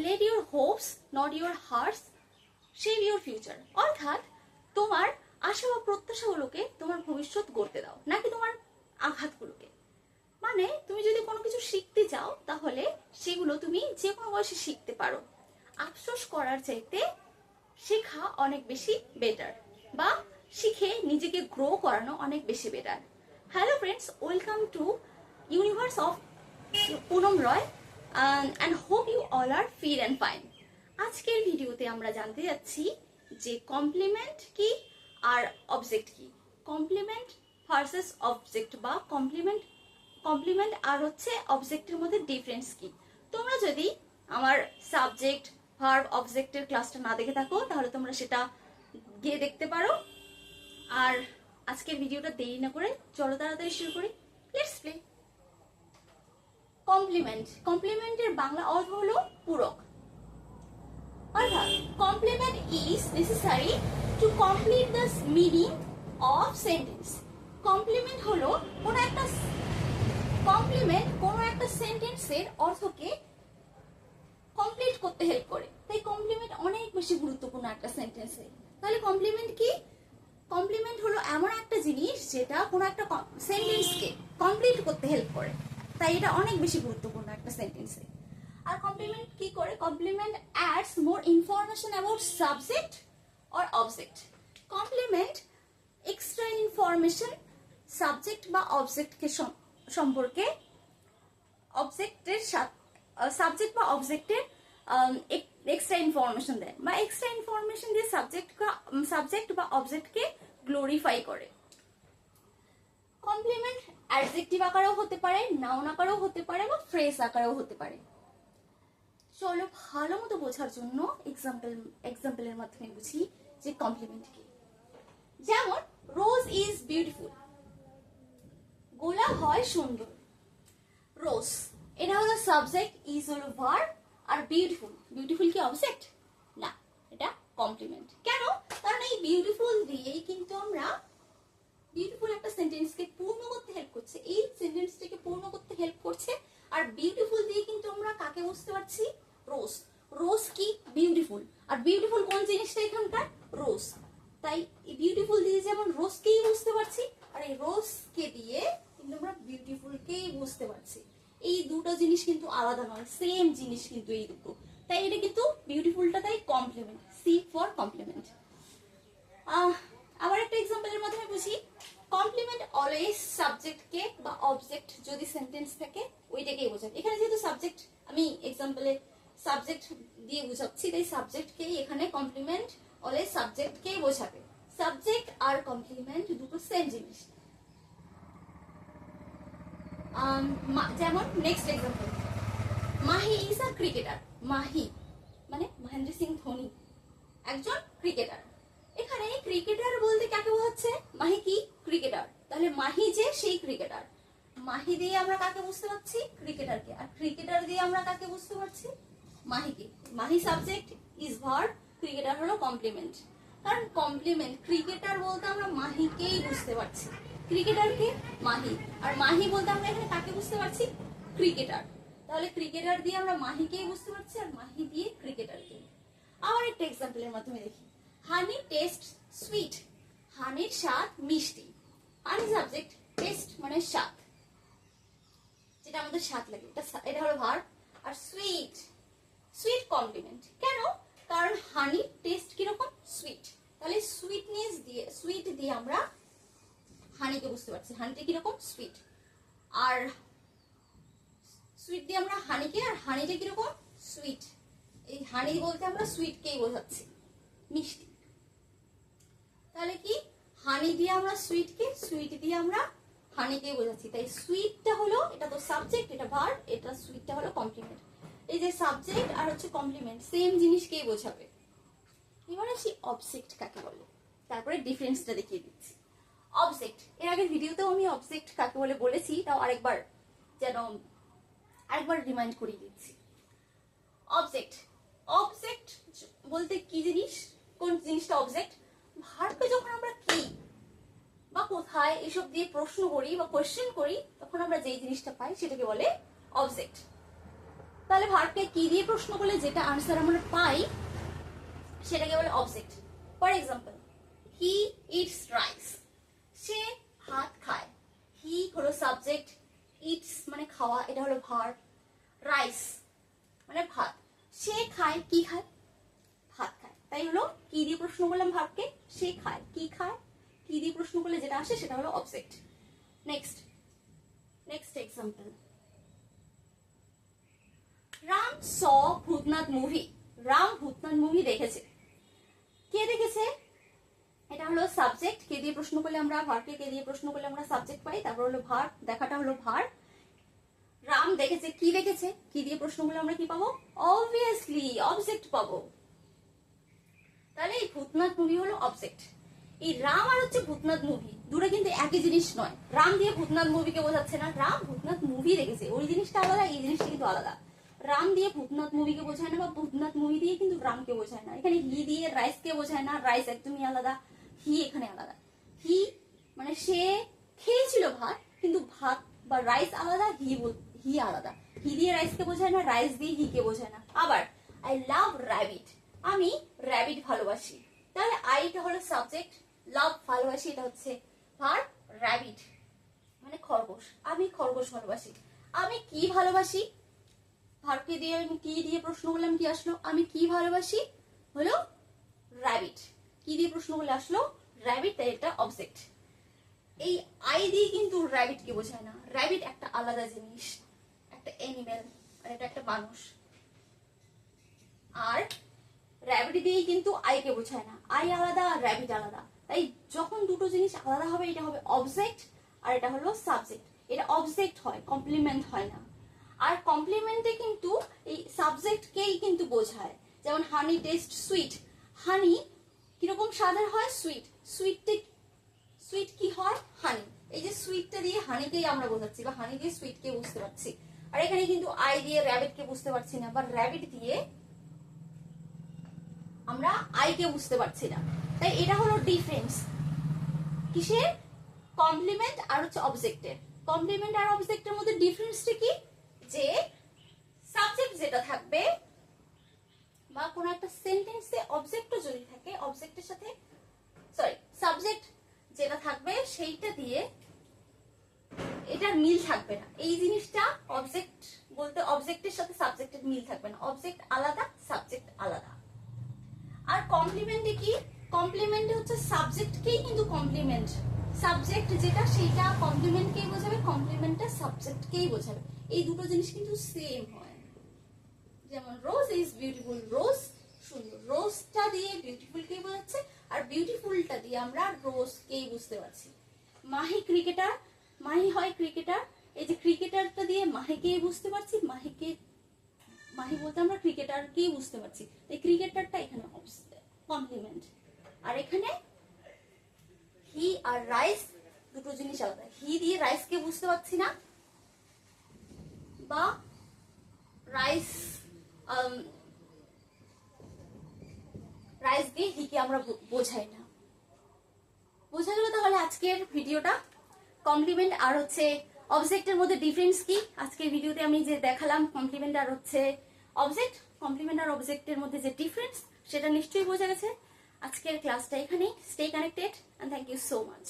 let your hopes not your hearts shape your future, অর্থাৎ তোমার আশা বা প্রত্যাশাগুলোকে তোমার ভবিষ্যৎ গড়তে দাও, নাকি তোমার আঘাতগুলোকে। মানে তুমি যদি কোনো কিছু শিখতে চাও তাহলে সেগুলো তুমি যে কোনো বয়সে শিখতে পারো। আফসোস করার চাইতে শেখা অনেক বেশি বেটার, বা শিখে নিজেকে গ্রো করানো অনেক বেশি better. Hello friends, welcome to universe of Poonam Roy and hope you all are fit and fine. আজকের ভিডিওতে আমরা জানতে যাচ্ছি যে কমপ্লিমেন্ট কি আর অবজেক্ট কি। কমপ্লিমেন্ট ভার্সেস অবজেক্ট, বা কমপ্লিমেন্ট আর হচ্ছে অবজেক্টের মধ্যে ডিফারেন্স কি। তোমরা যদি আমার সাবজেক্ট ভার্ব অবজেক্টের ক্লাসটা না দেখে থাকো তাহলে তোমরা সেটা গিয়ে দেখতে পারো। আর আজকের ভিডিওটা দেরি না করে চলো তাড়াতাড়ি শুরু করি। Let's play. কমপ্লিমেন্টের বাংলা অর্থ হলো পূরক। অর্থাৎ complement is necessary to complete the meaning of sentence. Complement হলো কোনো একটা সেন্টেন্সের অর্থকে কমপ্লিট করতে হেল্প করে, তাই কমপ্লিমেন্ট অনেক বেশি গুরুত্বপূর্ণ একটা সেন্টেন্সে। তাহলে কমপ্লিমেন্ট কি? কমপ্লিমেন্ট হলো এমন একটা জিনিস যেটা কোনো একটা সেন্টেন্সকে কমপ্লিট করতে হেল্প করে, তাই এটা অনেক বেশি গুরুত্বপূর্ণ একটা সেন্টেন্সে। আর কমপ্লিমেন্ট কি করে? Complement adds more information about subject or object. Complement extra information subject বা অবজেক্টকে সম্পর্কে সাবজেক্ট বা অবজেক্টের এক্সট্রা ইনফরমেশন দেয়, বা এক্সট্রা ইনফরমেশন দিয়ে সাবজেক্ট বা অবজেক্টকে গ্লোরিফাই করে। কমপ্লিমেন্ট অ্যাডজেক্টিভ আকারেও হতে পারে, নাউন আকারেও হতে পারে, বা ফ্রেজ আকারেও হতে পারে। চলো ভালো মতো বোঝার জন্য এক্সাম্পলের মাধ্যমে বুঝি যে কমপ্লিমেন্ট কি। যেমন রোজ ইজ বিউটিফুল, গোলাপ হয় সুন্দর। রোজ এটা হলো সাবজেক্ট, ইজ হলো ভার্ব, আর বিউটিফুল কি অবজেক্ট? না, এটা কমপ্লিমেন্ট। কেন? কারণ এই বিউটিফুল দিয়েই কিন্তু আমরা বিউটিফুল একটা সেন্টেন্সকে পূর্ণ করতে হেল্প করছে, এই সেন্টেন্সটাকে পূর্ণ করতে হেল্প করছে। আর বিউটিফুল দিয়ে কিন্তু আমরা কাকে বুঝতে পারছি? রোজ কি? বিউটিফুল। আর বিউটিফুল কোন জিনিসটা এখানকার? রোজ। তাই বিউটিফুল দিয়ে যেমন রোজকেই বুঝতে পারছি, আর এই রোজকে দিয়ে কিন্তু আমরা বিউটিফুলকেই বুঝতে পারছি। এই দুটো জিনিস কিন্তু আলাদা নয়, সেম জিনিস কিন্তু এই দুটো। তাই এটা কিন্তু বিউটিফুলটা তাই কমপ্লিমেন্ট, সি ফর কমপ্লিমেন্ট। আবার একটা এক্সাম্পলের মাধ্যমে বুঝি। কমপ্লিমেন্ট অলওয়েজ সাবজেক্টকে বা অবজেক্ট যদি সেন্টেন্স থাকে ওইটাকেই বোঝাবে। এখানে যেহেতু সাবজেক্ট, আমি এক্সাম্পলে সাবজেক্ট দিয়ে বুঝাচ্ছি, তাই সাবজেক্টকেই এখানে কমপ্লিমেন্ট অলওয়েজ সাবজেক্টকেই বোঝাবে। সাবজেক্ট আর কমপ্লিমেন্ট দুটো সেম জিনিস। যেমন next example, Mahi is a cricketer. Mahi মানে মহেন্দ্র সিং ধোনি, একজন ক্রিকেটার। এখানে ক্রিকেটার বলতে কাকে বোঝাচ্ছে? মাহি কি? ক্রিকেটার। তাহলে মাহি যে সেই ক্রিকেটার। মাহি দিয়ে আমরা কাকে বুঝতে পারছি? ক্রিকেটারকে। আর ক্রিকেটার দিয়ে আমরা কাকে বুঝতে পারছি? মাহিকে। Mahi subject, is verb, cricketer হলো কমপ্লিমেন্ট। কারণ কমপ্লিমেন্ট ক্রিকেটার বলতে আমরা মাহিকেই বুঝতে পারছি, ক্রিকেটারকে মাহি। আর মাহি বলতে আমরা এখানে কাকে বুঝতে পারছি? ক্রিকেটার। তাহলে ক্রিকেটার দিয়ে আমরা মাহিকেই বুঝতে পারছি, আর মাহি দিয়ে ক্রিকেটারকে। আবার একটা এক্সাম্পলের মাধ্যমে দেখি। Honey taste sweet. হানির স্বাদ মিষ্টি। হানি সাবজেক্ট, টেস্ট মানে স্বাদ, যেটা আমাদের স্বাদ লাগে, এটা হলো ভার্ব। আর সুইট কমপ্লিমেন্ট। কেন? কারণ হানি টেস্ট কিরকম? সুইট। তাহলে সুইট দিয়ে আমরা হানিকে বুঝতে পারছি, হানিটা কিরকম? সুইট। আর সুইট দিয়ে আমরা হানিকে, আর হানিটা কিরকম? সুইট। এই হানি বলতে আমরা সুইটকেই বোঝাচ্ছি, মিষ্টি। তাহলে কি? হানি দিয়ে আমরা সুইটকে, সুইট দিয়ে আমরা হানিকে বোঝাচ্ছি। তাই সুইটটা হলো, এটা তো সাবজেক্ট, এটা ভার্ব, এটা সুইটটা হলো কমপ্লিমেন্ট। এই যে সাবজেক্ট আর হচ্ছে কমপ্লিমেন্ট সেম জিনিসকেই বোঝাবে। এবার আসি অবজেক্ট কাকে বলে, তারপরে ডিফারেন্সটা দেখিয়ে দিচ্ছি। অবজেক্ট, এর আগের ভিডিওতেও আমি অবজেক্ট কাকে বলে বলেছি, তাও আরেকবার রিমাইন্ড করিয়ে দিচ্ছি। অবজেক্ট বলতে কি জিনিস? কোন জিনিসটা অবজেক্ট? ভার্বকে যখন আমরা কি বা কোথায় এসব দিয়ে প্রশ্ন করি বা কোয়েশ্চেন করি, তখন আমরা যেই জিনিসটা পাই সেটাকে বলে অবজেক্ট। তাহলে ভার্বকে কি দিয়ে প্রশ্ন করলে যেটা আনসার আমরা পাই সেটাকে বলে object. For example, he eats rice, সে ভাত খায়। হি হলো সাবজেক্ট, ইটস মানে খাওয়া, এটা হলো ভার্ব, রাইস মানে ভাত। সে খায়, কি খায়? ভাত খায়। তাই হলো কি দিয়ে প্রশ্ন করলাম ভার্বকে, সে খায়। কি খায়? কি দিয়ে প্রশ্ন করলে যেটা আসে সেটা হলো অবজেক্ট। নেক্সট এক্সাম্পল, রাম স ভূতনাথ মুভি, রাম ভূতনাথ মুভি দেখেছে। কে দেখেছে? এটা হলো সাবজেক্ট, কে দিয়ে প্রশ্ন করলে আমরা ভার্বকে কে দিয়ে প্রশ্ন করলে আমরা সাবজেক্ট পাই, তারপর হলো ভার্ব, দেখাটা হলো ভার্ব। রাম দেখেছে, কি দেখেছে? কি দিয়ে প্রশ্ন করলে আমরা কি পাবো? অবভিয়াসলি অবজেক্ট পাবো। তাহলে এই ভূতনাথ মুভি হলো অবজেক্ট। এই রাম আর হচ্ছে ভূতনাথ মুভি দুটো কিন্তু একই জিনিস নয়। রাম দিয়ে ভূতনাথ মুভিকে বোঝাচ্ছে না, রাম ভূতনাথ মুভি দেখেছে, ওই জিনিসটা আলাদা, এই জিনিসটা কিন্তু আলাদা। রাম দিয়ে ভূতনাথ মুভিকে বোঝায় না, বা ভূতনাথ মুভি দিয়ে কিন্তু রামকে বোঝায় না। এখানে হি দিয়ে রাইসকে বোঝায় না, রাইস একদমই আলাদা, হি এখানে আলাদা। হি মানে সে খেয়েছিল ভাত, কিন্তু ভাত বা রাইস আলাদা, হি আলাদা। হি দিয়ে রাইসকে বোঝায় না, রাইস দিয়ে হিকে বোঝায় না। আবার আই লাভ র্যাবিট, আমি র্যাবিট ভালোবাসি। তাহলে আইটা হলো সাবজেক্ট, লাভ ভালোবাসি এটা হচ্ছে ভার্ব, র্যাবিট মানে খরগোশ, আমি খরগোশ ভালোবাসি। আমি কি ভালোবাসি? ভার্বকে দিয়ে আমি কি দিয়ে প্রশ্ন করলাম, কি আসলো? আমি কি ভালোবাসি হলো র্যাবিট। কি দিয়ে প্রশ্ন করলে আসলো? র্যাবিট, তাই এটা অবজেক্ট। এই আই দিয়ে কিন্তু র্যাবিট কে বোঝায় না, র্যাবিট একটা আলাদা জিনিস, একটা অ্যানিমেল, আর এটা একটা মানুষ। আর র্যাবিট দিয়ে কিন্তু আই কে বোঝায় না, আই আলাদা আর র্যাবিট আলাদা। তাই যখন দুটো জিনিস আলাদা হবে এটা হবে অবজেক্ট আর এটা হলো সাবজেক্ট। এটা অবজেক্ট হয়, কমপ্লিমেন্ট হয় না। আর কমপ্লিমেন্টে কিন্তু এই সাবজেক্টকেই কিন্তু বোঝায়। যেমন হানি টেস্ট সুইট, হানি কিরকম স্বাদের হয়? সুইট। সুইট কি হয়? হানি। এই যে সুইটটা দিয়ে হানিকেই আমরা বোঝাচ্ছি, বা হানি দিয়ে সুইটকে বুঝতে পারছি। আর এখানে কিন্তু আই দিয়ে র্যাবিটকে বুঝতে পারছি না, বা র্যাবিট দিয়ে আমরা আইকে বুঝতে পারছি না। তাই এটা হলো ডিফারেন্স কিসের? কমপ্লিমেন্ট আর হচ্ছে অবজেক্টের। কমপ্লিমেন্ট আর অবজেক্টের মধ্যে ডিফারেন্সটা কি? যে সাবজেক্ট যেটা থাকবে বা কোন একটা সেন্টেন্সে অবজেক্টও যদি থাকে, অবজেক্টের সাথে সাবজেক্ট যেটা থাকবে সেইটা দিয়ে এটার মিল থাকবে না। এই জিনিসটা অবজেক্ট বলতে অবজেক্টের সাথে সাবজেক্টের মিল থাকবে না, অবজেক্ট আলাদা, সাবজেক্ট আলাদা। আর কমপ্লিমেন্টে কি? কমপ্লিমেন্টে হচ্ছে সাবজেক্টকেই কিন্তু কমপ্লিমেন্ট, সাবজেক্ট যেটা সেইটা কমপ্লিমেন্টকেই বোঝাবে, কমপ্লিমেন্টটা সাবজেক্টকেই বোঝাবে। এই দুটো জিনিস কিন্তু সেম হয়। যেমন রোজ ইজ বিউটিফুল, রোজ সুন্দর, রোজটা দিয়ে বিউটিফুল কে বোঝাচ্ছে, আর বিউটিফুলটা দিয়ে আমরা রোজকেই বুঝতে পারছি। মাহি ক্রিকেটার, মাহি হয় ক্রিকেটার, এই যে ক্রিকেটারটা দিয়ে মাহিকেই বুঝতে পারছি, মাহি বলতে আমরা ক্রিকেটারকেই বুঝতে পারছি। এই ক্রিকেটারটা এখানে কমপ্লিমেন্ট। আর এখানে হি আর রাইস দুটো জিনিস আলাদা। হি দিয়ে রাইসকে বুঝতে পারছি না, বা রাইস দিয়ে হিকে আমরা বোঝাই না। বোঝা গেল তাহলে আজকের ভিডিওটা কমপ্লিমেন্ট আর হচ্ছে অবজেক্টের মধ্যে ডিফারেন্স কি। আজকের ভিডিওতে আমি যে দেখালাম কমপ্লিমেন্ট আর হচ্ছে অবজেক্ট, কমপ্লিমেন্ট আর অবজেক্টের মধ্যে যে ডিফারেন্স সেটা নিশ্চয়ই বোঝা গেছে। আজকের ক্লাসটা এখানেই। Stay connected and thank you so much.